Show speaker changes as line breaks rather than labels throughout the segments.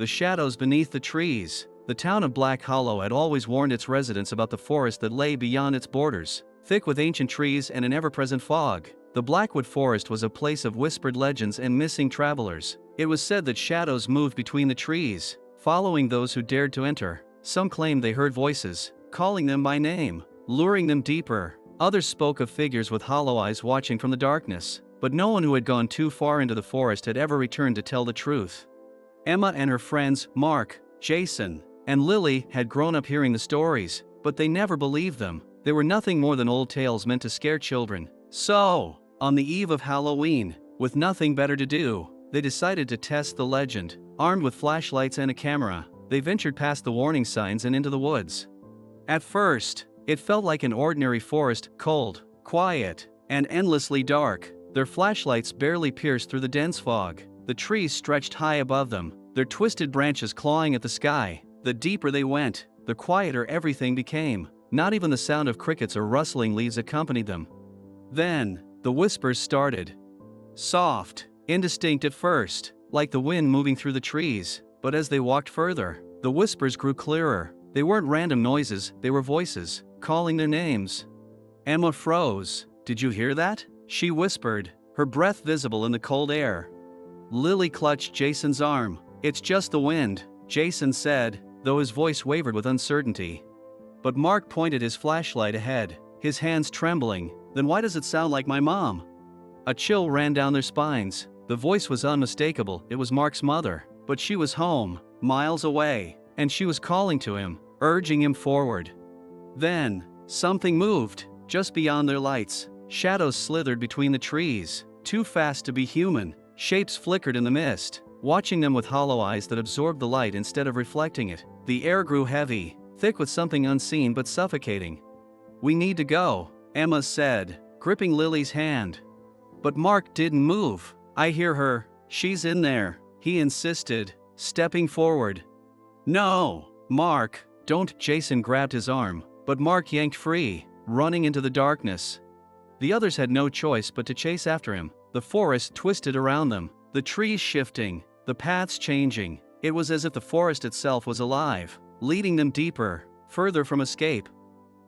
The shadows beneath the trees. The town of Black Hollow had always warned its residents about the forest that lay beyond its borders, thick with ancient trees and an ever-present fog. The Blackwood Forest was a place of whispered legends and missing travelers. It was said that shadows moved between the trees, following those who dared to enter. Some claimed they heard voices, calling them by name, luring them deeper. Others spoke of figures with hollow eyes watching from the darkness, but no one who had gone too far into the forest had ever returned to tell the truth. Emma and her friends, Mark, Jason, and Lily, had grown up hearing the stories, but they never believed them. They were nothing more than old tales meant to scare children. So, on the eve of Halloween, with nothing better to do, they decided to test the legend. Armed with flashlights and a camera, they ventured past the warning signs and into the woods. At first, it felt like an ordinary forest, cold, quiet, and endlessly dark. Their flashlights barely pierced through the dense fog. The trees stretched high above them, their twisted branches clawing at the sky. The deeper they went, the quieter everything became. Not even the sound of crickets or rustling leaves accompanied them. Then, the whispers started. Soft, indistinct at first, like the wind moving through the trees, but as they walked further, the whispers grew clearer. They weren't random noises, they were voices, calling their names. Emma froze. "Did you hear that?" she whispered, her breath visible in the cold air. Lily clutched Jason's arm. "It's just the wind," Jason said, though his voice wavered with uncertainty. But Mark pointed his flashlight ahead, his hands trembling. "Then why does it sound like my mom?" A chill ran down their spines. The voice was unmistakable. It was Mark's mother, but she was home, miles away, and she was calling to him, urging him forward. Then, something moved, just beyond their lights. Shadows slithered between the trees, too fast to be human. Shapes flickered in the mist, watching them with hollow eyes that absorbed the light instead of reflecting it. The air grew heavy, thick with something unseen but suffocating. "We need to go," Emma said, gripping Lily's hand. But Mark didn't move. "I hear her. She's in there," he insisted, stepping forward. "No, Mark, don't." Jason grabbed his arm, but Mark yanked free, running into the darkness. The others had no choice but to chase after him. The forest twisted around them, the trees shifting, the paths changing. It was as if the forest itself was alive, leading them deeper, further from escape.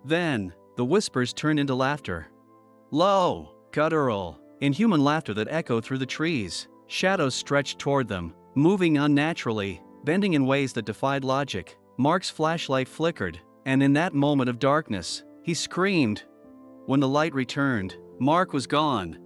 Then, the whispers turned into laughter. Low, guttural, inhuman laughter that echoed through the trees. Shadows stretched toward them, moving unnaturally, bending in ways that defied logic. Mark's flashlight flickered, and in that moment of darkness, he screamed. When the light returned, Mark was gone.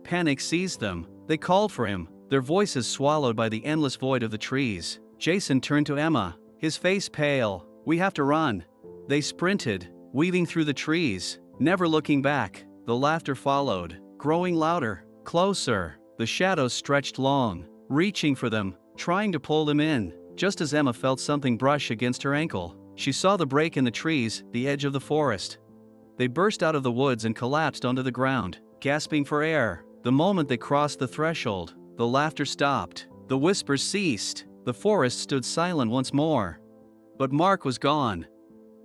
Panic seized them. They called for him, their voices swallowed by the endless void of the trees. Jason turned to Emma, his face pale. "We have to run." They sprinted, weaving through the trees, never looking back. The laughter followed, growing louder, closer. The shadows stretched long, reaching for them, trying to pull them in. Just as Emma felt something brush against her ankle, she saw the break in the trees, the edge of the forest. They burst out of the woods and collapsed onto the ground, gasping for air. The moment they crossed the threshold, the laughter stopped. The whispers ceased. The forest stood silent once more. But Mark was gone.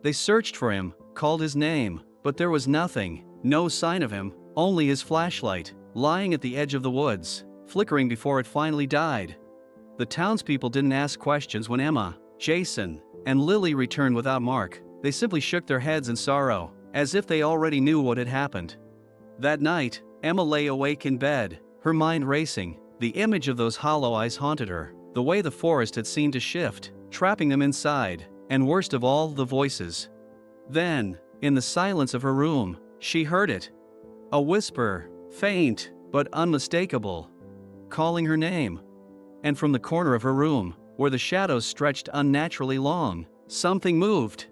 They searched for him, called his name, but there was nothing, no sign of him, only his flashlight, lying at the edge of the woods, flickering before it finally died. The townspeople didn't ask questions when Emma, Jason, and Lily returned without Mark. They simply shook their heads in sorrow, as if they already knew what had happened. That night, Emma lay awake in bed, her mind racing. The image of those hollow eyes haunted her, the way the forest had seemed to shift, trapping them inside, and worst of all, the voices. Then, in the silence of her room, she heard it. A whisper, faint, but unmistakable, calling her name. And from the corner of her room, where the shadows stretched unnaturally long, something moved.